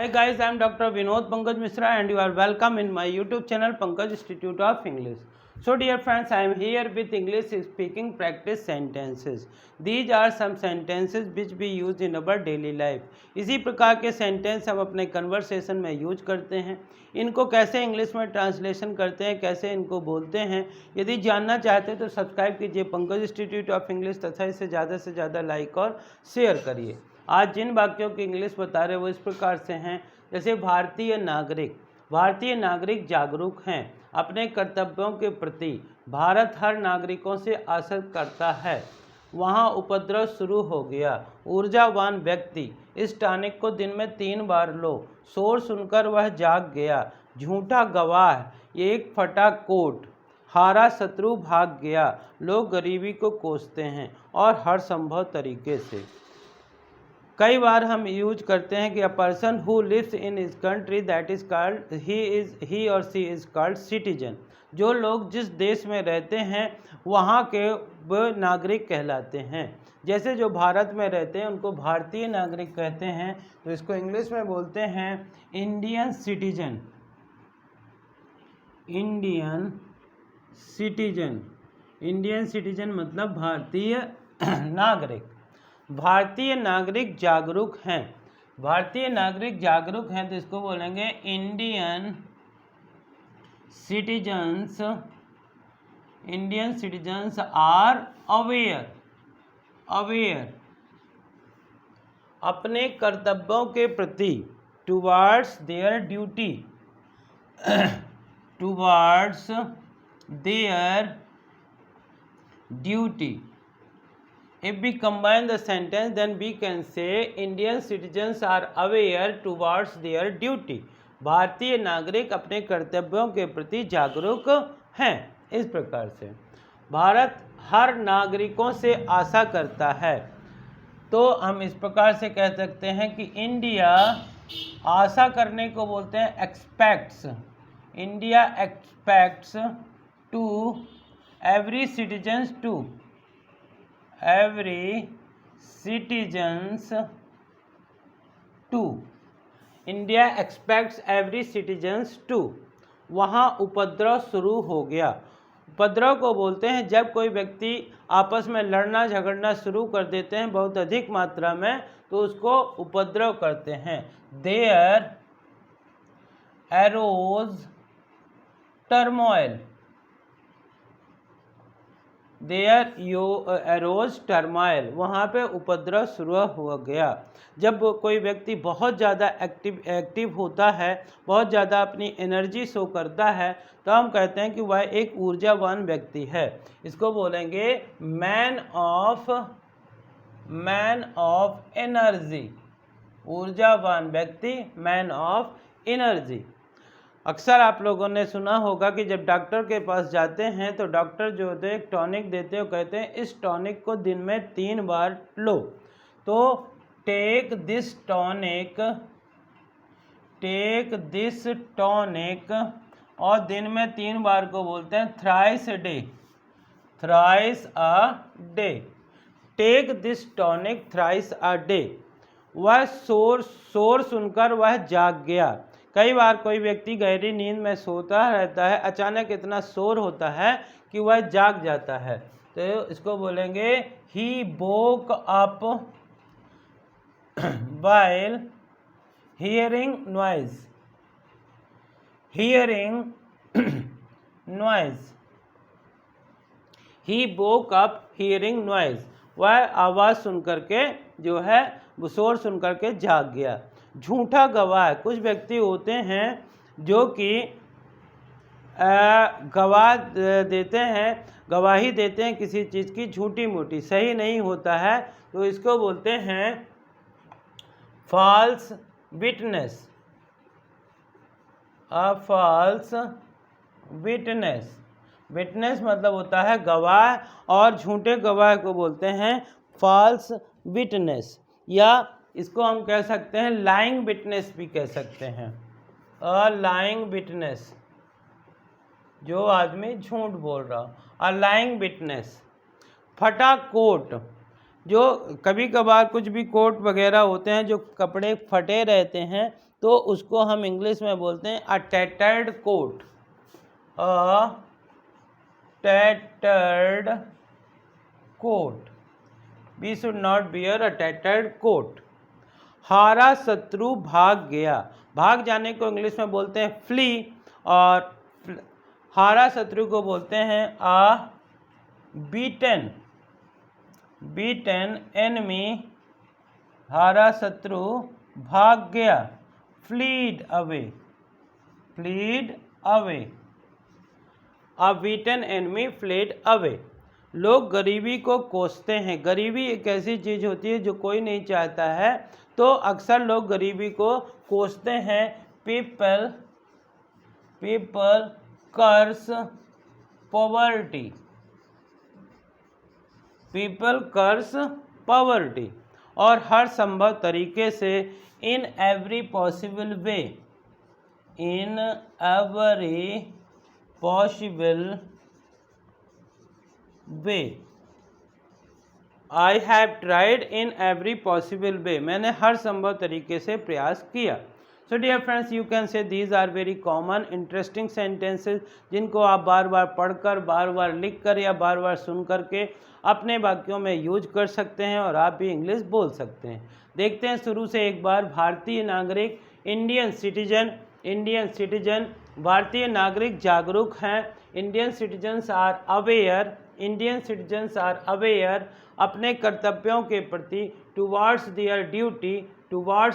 Hi guys, I am Dr. Vinod Pankaj Mishra and you are welcome in my YouTube channel Pankaj Institute of English. So dear friends, I am here with English speaking practice sentences. These are some sentences which we use in our daily life. इसी प्रकार के sentence हम अपने conversation में use करते हैं. इनको कैसे इंग्लिश में ट्रांसलेशन करते हैं, कैसे इनको बोलते हैं, यदि जानना चाहते हैं तो सब्सक्राइब कीजिए पंकज इंस्टीट्यूट ऑफ इंग्लिश तथा इसे ज़्यादा से ज़्यादा लाइक और शेयर करिए. आज जिन वाक्यों की इंग्लिश बता रहे वो इस प्रकार से हैं. जैसे भारतीय नागरिक जागरूक हैं अपने कर्तव्यों के प्रति. भारत हर नागरिकों से आशा करता है. वहाँ उपद्रव शुरू हो गया. ऊर्जावान व्यक्ति, इस टॉनिक को दिन में 3 बार लो. शोर सुनकर वह जाग गया. झूठा गवाह, ये एक फटा कोट. हारा शत्रु भाग गया. लोग गरीबी को कोसते हैं और हर संभव तरीके से. कई बार हम यूज करते हैं कि a person who lives in इस country that is called he और सी इज कॉल्ड सिटीजन. जो लोग जिस देश में रहते हैं वहाँ के वो नागरिक कहलाते हैं. जैसे जो भारत में रहते हैं उनको भारतीय नागरिक कहते हैं, तो इसको इंग्लिश में बोलते हैं इंडियन सिटीजन. इंडियन सिटीजन मतलब भारतीय नागरिक. भारतीय नागरिक जागरूक हैं. तो इसको बोलेंगे इंडियन सिटीजन्स आर अवेयर अपने कर्तव्यों के प्रति. Towards their duty. If we combine the sentence, then we can say Indian citizens are aware towards their duty. भारतीय नागरिक अपने कर्तव्यों के प्रति जागरूक हैं. इस प्रकार से भारत हर नागरिकों से आशा करता है. तो हम इस प्रकार से कह सकते हैं कि इंडिया आशा करने को बोलते हैं expects. India expects to every citizens to. India expects every citizens to. वहाँ उपद्रव शुरू हो गया. उपद्रव को बोलते हैं जब कोई व्यक्ति आपस में लड़ना झगड़ना शुरू कर देते हैं बहुत अधिक मात्रा में, तो उसको उपद्रव करते हैं. There arose turmoil. वहाँ पे उपद्रव शुरू हो गया. जब कोई व्यक्ति बहुत ज़्यादा एक्टिव होता है, बहुत ज़्यादा अपनी एनर्जी शो करता है, तो हम कहते हैं कि वह एक ऊर्जावान व्यक्ति है. इसको बोलेंगे मैन ऑफ एनर्जी. ऊर्जावान व्यक्ति, मैन ऑफ एनर्जी. अक्सर आप लोगों ने सुना होगा कि जब डॉक्टर के पास जाते हैं तो डॉक्टर जो होते हैं एक टॉनिक देते हैं, कहते हैं इस टॉनिक को दिन में 3 बार लो. तो टेक दिस टॉनिक और दिन में 3 बार को बोलते हैं thrice a day. Take this tonic thrice a day. वह शोर सुनकर वह जाग गया. कई बार कोई व्यक्ति गहरी नींद में सोता रहता है, अचानक इतना शोर होता है कि वह जाग जाता है. तो इसको बोलेंगे he woke up while hearing noise. वह आवाज़ सुन करके जो है वो शोर सुन करके जाग गया. झूठा गवाह, कुछ व्यक्ति होते हैं जो कि गवाही देते हैं किसी चीज़ की झूठी मूठी, सही नहीं होता है, तो इसको बोलते हैं फॉल्स विटनेस. विटनेस मतलब होता है गवाह, और झूठे गवाह को बोलते हैं फॉल्स विटनेस. या इसको हम कह सकते हैं लाइंग विटनेस भी कह सकते हैं. अ लाइंग विटनेस, जो आदमी झूठ बोल रहा. अ लाइंग विटनेस. फटा कोट, जो कभी कभार कुछ भी कोट वगैरह होते हैं जो कपड़े फटे रहते हैं तो उसको हम इंग्लिश में बोलते हैं a tattered coat, a tattered coat. We should not bear a tattered coat. हारा शत्रु भाग गया, भाग जाने को इंग्लिश में बोलते हैं फ्ली, और हारा शत्रु को बोलते हैं अ बीटन एनिमी। हारा शत्रु भाग गया, fled away a beaten enemy fled away. लोग गरीबी को कोसते हैं, गरीबी एक ऐसी चीज़ होती है जो कोई नहीं चाहता है, तो अक्सर लोग गरीबी को कोसते हैं। People curse poverty, people curse poverty. और हर संभव तरीके से, in every possible way, in every possible way. I have tried in every possible way, मैंने हर संभव तरीके से प्रयास किया। So dear friends, you can say these are very common interesting sentences जिनको आप बार बार पढ़कर, बार बार लिखकर या बार बार सुन करके अपने वाक्यों में यूज कर सकते हैं और आप भी इंग्लिश बोल सकते हैं। देखते हैं शुरू से एक बार। भारतीय नागरिक, इंडियन सिटीजन, भारतीय नागरिक जागरूक हैं। इंडियन सिटीजन्स आर अवेयर, अपने कर्तव्यों के प्रति, टुवार्ड्स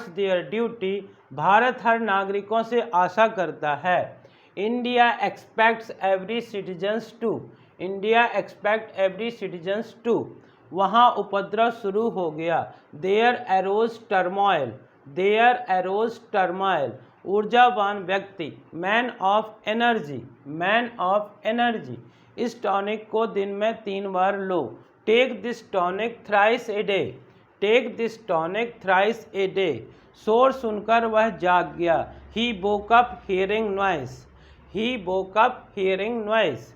देयर ड्यूटी। भारत हर नागरिकों से आशा करता है। India expects every citizens to, वहाँ उपद्रव शुरू हो गया। देयर एरोज टर्मोइल, ऊर्जावान व्यक्ति। मैन ऑफ एनर्जी, इस टॉनिक को दिन में 3 बार लो। Take this tonic thrice a day, शोर सुनकर वह जाग गया। He woke up hearing noise,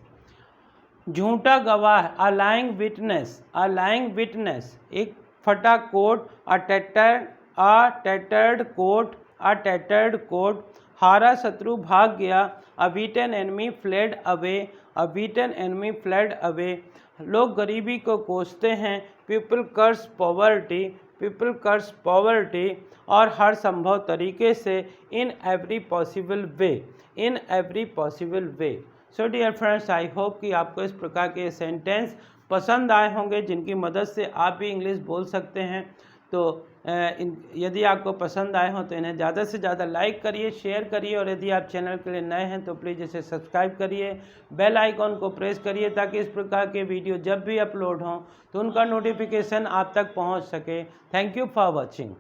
झूठा गवाह। अ लाइंग विटनेस, एक फटा कोट। अ टैटर्ड कोट, हारा शत्रु भाग गया। अ बीटन एनिमी फ्लेड अवे, लोग गरीबी को कोसते हैं। पीपल कर्स पॉवर्टी, और हर संभव तरीके से। In every possible way. So dear friends, I hope कि आपको इस प्रकार के सेंटेंस पसंद आए होंगे जिनकी मदद से आप भी इंग्लिश बोल सकते हैं। तो यदि आपको पसंद आए हों तो इन्हें ज़्यादा से ज़्यादा लाइक करिए, शेयर करिए, और यदि आप चैनल के लिए नए हैं तो प्लीज़ इसे सब्सक्राइब करिए, बेल आइकॉन को प्रेस करिए ताकि इस प्रकार के वीडियो जब भी अपलोड हों तो उनका नोटिफिकेशन आप तक पहुंच सके। Thank you for watching.